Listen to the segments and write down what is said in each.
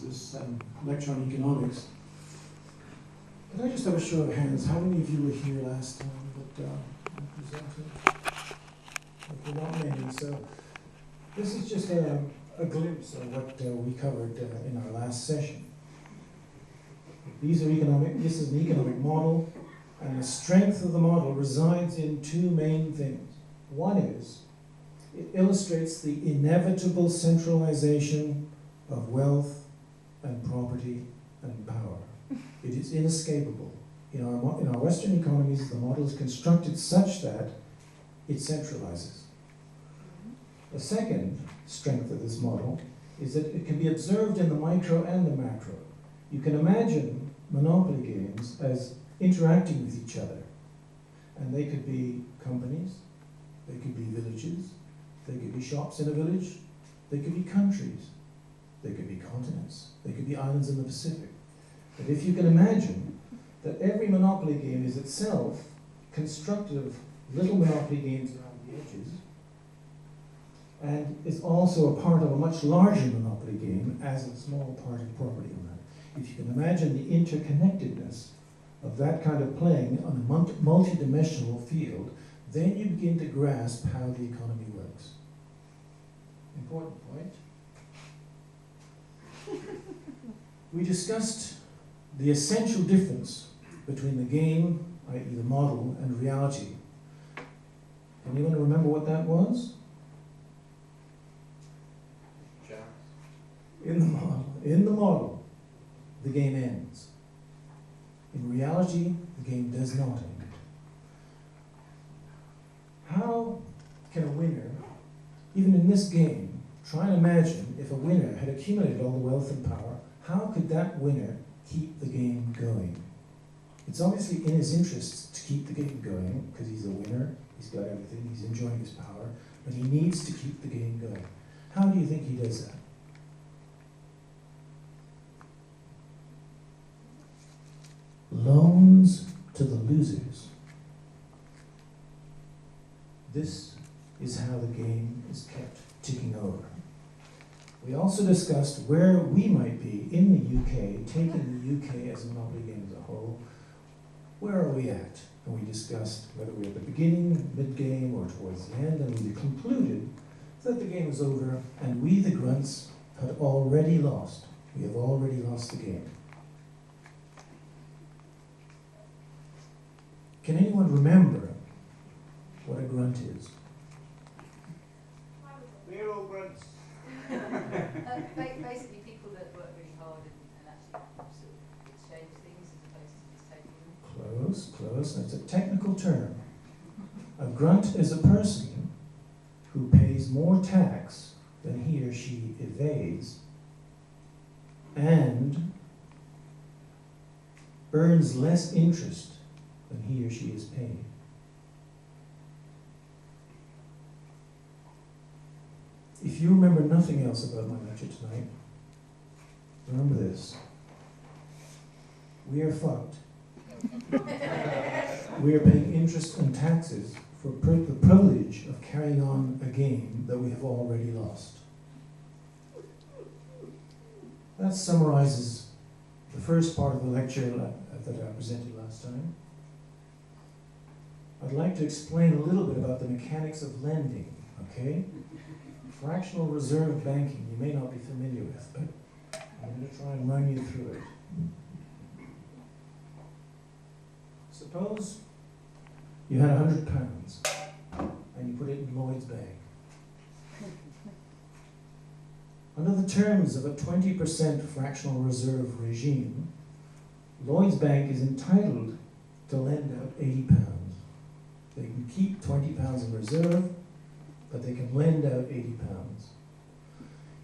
this lecture on economics. Could I just have a show of hands? How many of you were here last time that I presented? Okay, not many. So this is just a glimpse of what we covered in our last session. This is an economic model, and the strength of the model resides in two main things. One is, it illustrates the inevitable centralization of wealth and property and power. It is inescapable. In our Western economies, the model is constructed such that it centralizes. The second strength of this model is that it can be observed in the micro and the macro. You can imagine monopoly games as interacting with each other. And they could be companies, they could be villages, they could be shops in a village, they could be countries, they could be continents, they could be islands in the Pacific. But if you can imagine that every monopoly game is itself constructed of little monopoly games around the edges, and is also a part of a much larger monopoly game as a small part of property on that. If you can imagine the interconnectedness of that kind of playing on a multi-dimensional field, then you begin to grasp how the economy works. Important point. We discussed the essential difference between the game, i.e. the model, and reality. Can anyone remember what that was? In the model, the game ends. In reality, the game does not end. How can a winner, even in this game, try and imagine if a winner had accumulated all the wealth and power, how could that winner keep the game going? It's obviously in his interests to keep the game going, because he's a winner, he's got everything, he's enjoying his power, but he needs to keep the game going. How do you think he does that? Loans to the losers. This is how the game is kept ticking over. We also discussed where we might be in the UK, taking the UK as a monopoly game as a whole. Where are we at? And we discussed whether we're at the beginning, mid-game, or towards the end, and we concluded that the game was over, and we, the grunts, had already lost. We have already lost the game. Can anyone remember what a grunt is? We're all grunts. Basically people that work really hard and actually sort of exchange things as opposed to just taking them. Close. That's a technical term. A grunt is a person who pays more tax than he or she evades and earns less interest than he or she is paid. If you remember nothing else about my lecture tonight, remember this. We are fucked. We are paying interest and taxes for the privilege of carrying on a game that we have already lost. That summarizes the first part of the lecture that I presented last time. I'd like to explain a little bit about the mechanics of lending, okay? Fractional reserve banking, you may not be familiar with, but I'm going to try and run you through it. Suppose you had £100 and you put it in Lloyd's Bank. Under the terms of a 20% fractional reserve regime, Lloyd's Bank is entitled to lend out £80. They can keep £20 in reserve, but they can lend out £80.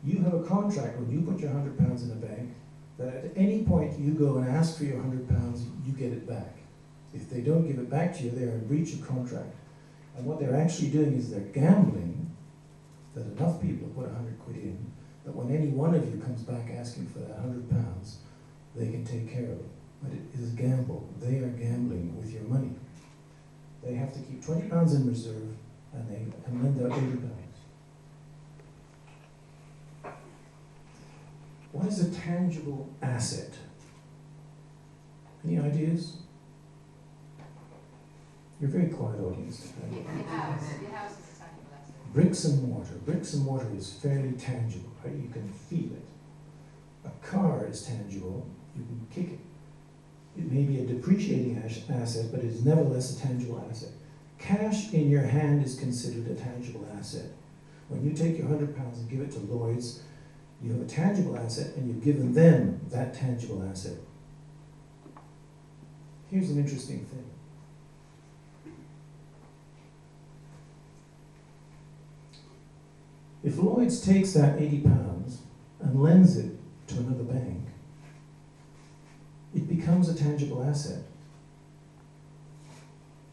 You have a contract when you put your £100 in a bank that at any point you go and ask for your £100, you get it back. If they don't give it back to you, they're in breach of contract. And what they're actually doing is they're gambling that enough people have put 100 quid in, that when any one of you comes back asking for that £100, they can take care of it. But it is a gamble. They are gambling with your money. They have to keep £20 in reserve, and they can lend out £80. What is a tangible asset? Any ideas? You're a very quiet audience today. Your house is a tangible asset. Bricks and mortar. Bricks and mortar is fairly tangible, right? You can feel it. A car is tangible. You can kick it. It may be a depreciating asset, but it is nevertheless a tangible asset. Cash in your hand is considered a tangible asset. When you take your £100 and give it to Lloyd's, you have a tangible asset and you've given them that tangible asset. Here's an interesting thing. If Lloyd's takes that £80 and lends it to another bank, it becomes a tangible asset.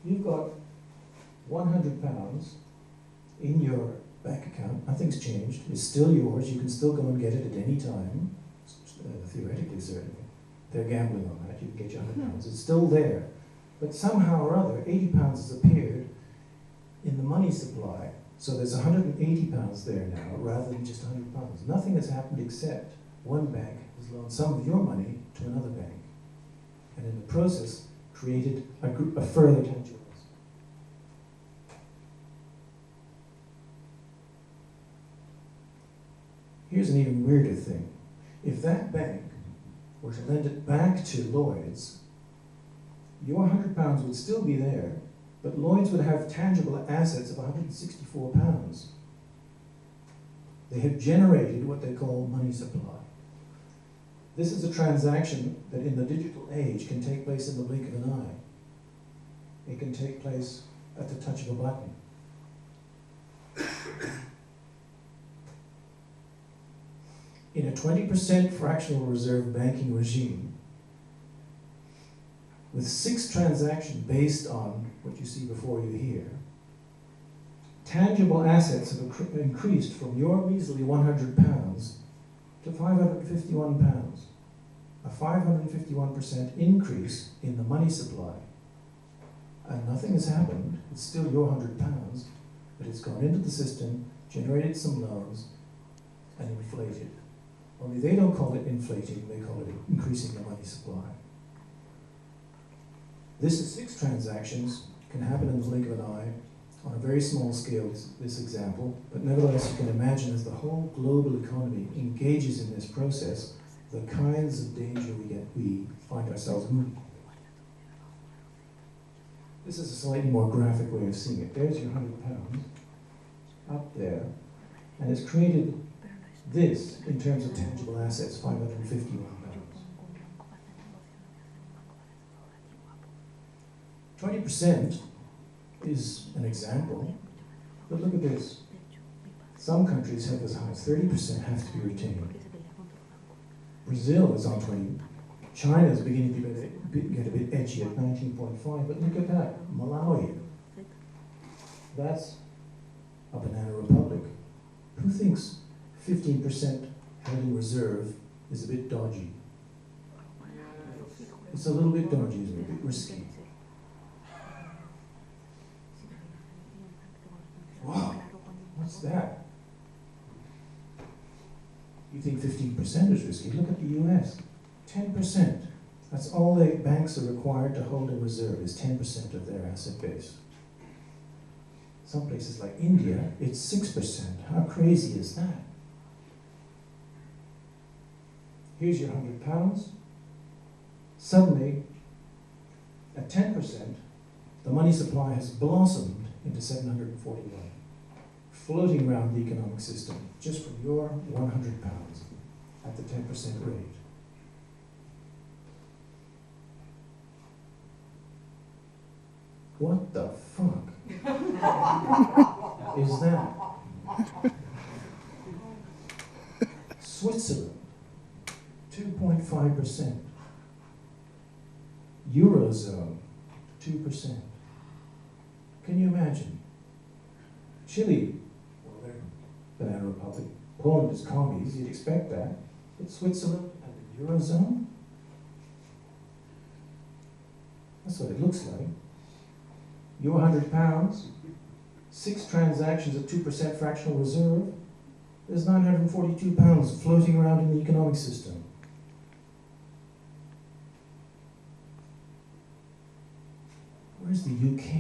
You've got £100 in your bank account, nothing's changed, it's still yours, you can still go and get it at any time, theoretically certainly. They're gambling on that, you can get your £100, it's still there. But somehow or other, £80 has appeared in the money supply, so there's £180 there now, rather than just £100. Nothing has happened except one bank has loaned some of your money to another bank, and in the process created a further tangible asset. Here's an even weirder thing. If that bank were to lend it back to Lloyd's, your £100 would still be there, but Lloyd's would have tangible assets of £164. They have generated what they call money supply. This is a transaction that in the digital age can take place in the blink of an eye. It can take place at the touch of a button. In a 20% fractional reserve banking regime, with 6 transactions based on what you see before you here, tangible assets have increased from your measly £100 to £551. A 551% increase in the money supply. And nothing has happened, it's still your £100, but it's gone into the system, generated some loans, and inflated. Only they don't call it inflating, they call it increasing the money supply. This is 6 transactions, can happen in the blink of an eye, on a very small scale, this example, but nevertheless you can imagine as the whole global economy engages in this process, the kinds of danger we find ourselves in. This is a slightly more graphic way of seeing it. There's your £100 up there, and it's created this in terms of tangible assets, £551. 20% is an example, but look at this. Some countries have as high as 30% have to be retained. Brazil is on 20. China is beginning to get a bit edgy at 19.5, but look at that, Malawi. That's a banana republic. Who thinks 15% held in reserve is a bit dodgy? It's a little bit dodgy, isn't it? A bit risky. Wow, what's that? You think 15% is risky? Look at the US. 10%. That's all the banks are required to hold in reserve is 10% of their asset base. Some places like India, it's 6%. How crazy is that? Here's your £100. Suddenly, at 10%, the money supply has blossomed into 741, floating around the economic system, just from your £100 at the 10% rate. What the fuck is that? Switzerland, 2.5%. Eurozone, 2%. Can you imagine? Chile, well, they're banana republic. Poland is commies, you'd expect that. But Switzerland and the Eurozone? That's what it looks like. Your £100, 6 transactions at 2% fractional reserve, There's £942 floating around in the economic system. Where's the UK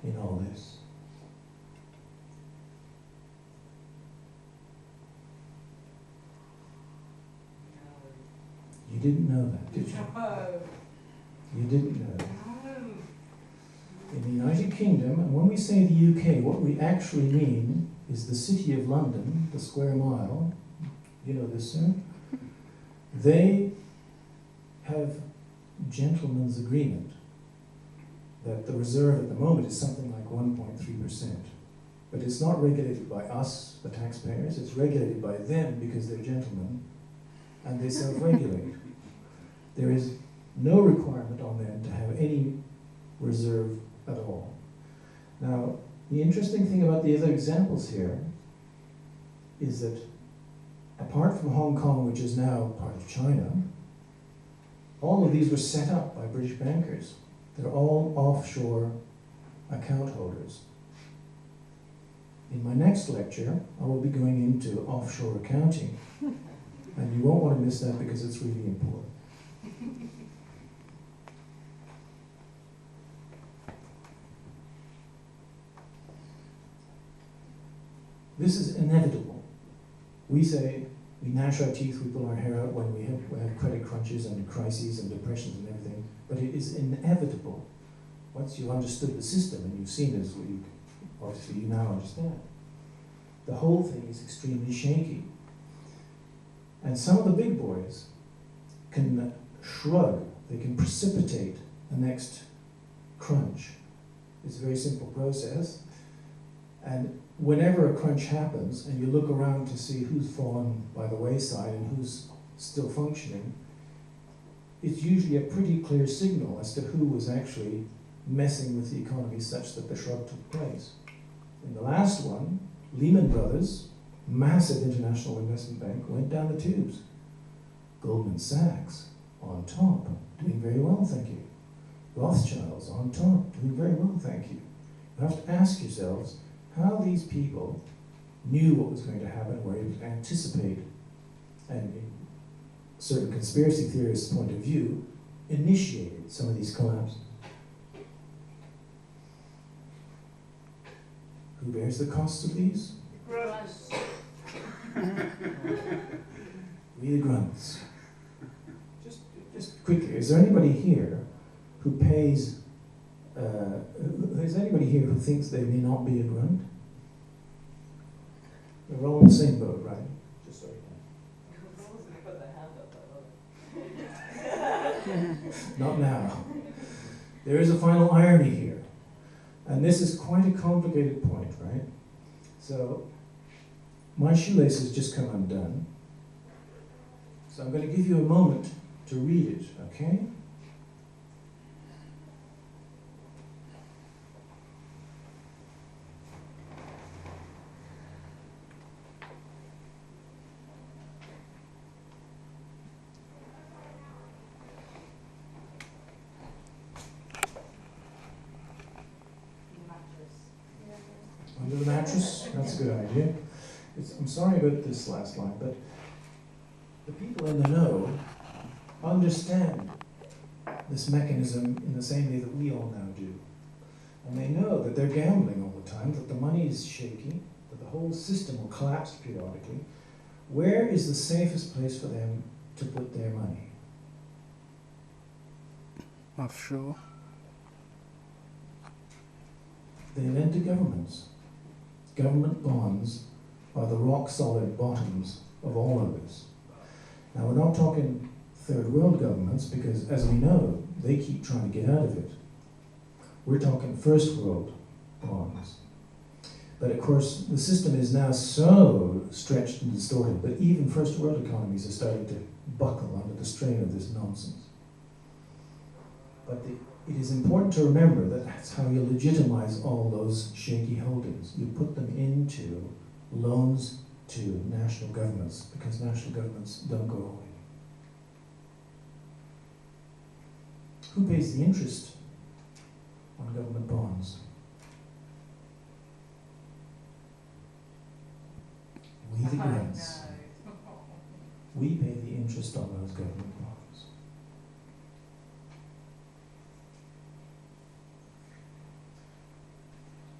in all this? You didn't know that, did you? You didn't know that. In the United Kingdom, and when we say the UK, what we actually mean is the City of London, the square mile. You know this, sir? They have gentleman's agreement that the reserve at the moment is something like 1.3%. But it's not regulated by us, the taxpayers, it's regulated by them because they're gentlemen and they self-regulate. There is no requirement on them to have any reserve at all. Now, the interesting thing about the other examples here is that apart from Hong Kong, which is now part of China, all of these were set up by British bankers. They're all offshore account holders. In my next lecture, I will be going into offshore accounting. And you won't want to miss that because it's really important. This is inevitable. We say, we gnash our teeth, we pull our hair out when we have credit crunches and crises and depressions and everything, but it is inevitable. Once you've understood the system and you've seen this, obviously you now understand. The whole thing is extremely shaky. And some of the big boys can shrug, they can precipitate the next crunch. It's a very simple process. And whenever a crunch happens and you look around to see who's fallen by the wayside and who's still functioning, it's usually a pretty clear signal as to who was actually messing with the economy such that the shrug took place. In the last one, Lehman Brothers, massive international investment bank, went down the tubes. Goldman Sachs, on top, doing very well, thank you. Rothschilds, on top, doing very well, thank you. You have to ask yourselves how these people knew what was going to happen, were able to anticipate, and in certain conspiracy theorists' point of view, initiated some of these collapses. Who bears the costs of these? Grunts. We the grunts. Just quickly, is there anybody here who pays, is anybody here who thinks they may not be a grunt? We're all in the same boat, right? Just so you know. Not now. There is a final irony here. And this is quite a complicated point, right? So, my shoelace has just come undone. So I'm going to give you a moment to read it, okay? Under the mattress? That's a good idea. I'm sorry about this last line, but the people in the know understand this mechanism in the same way that we all now do. And they know that they're gambling all the time, that the money is shaky, that the whole system will collapse periodically. Where is the safest place for them to put their money? Offshore. They lend to governments. Government bonds are the rock-solid bottoms of all of this. Now, we're not talking third world governments because, as we know, they keep trying to get out of it. We're talking first world bonds. But of course, the system is now so stretched and distorted that even first world economies are starting to buckle under the strain of this nonsense. But it is important to remember that that's how you legitimize all those shaky holdings. You put them into loans to national governments, because national governments don't go away. Who pays the interest on government bonds? We pay the interest on those government bonds.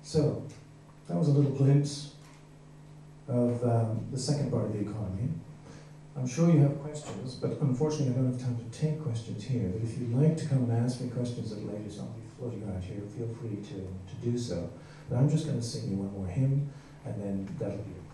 So, that was a little glimpse of the second part of the economy. I'm sure you have questions, but unfortunately I don't have time to take questions here. But if you'd like to come and ask me questions at a later time, I'll be floating around here, feel free to do so. But I'm just going to sing you one more hymn, and then that'll be it.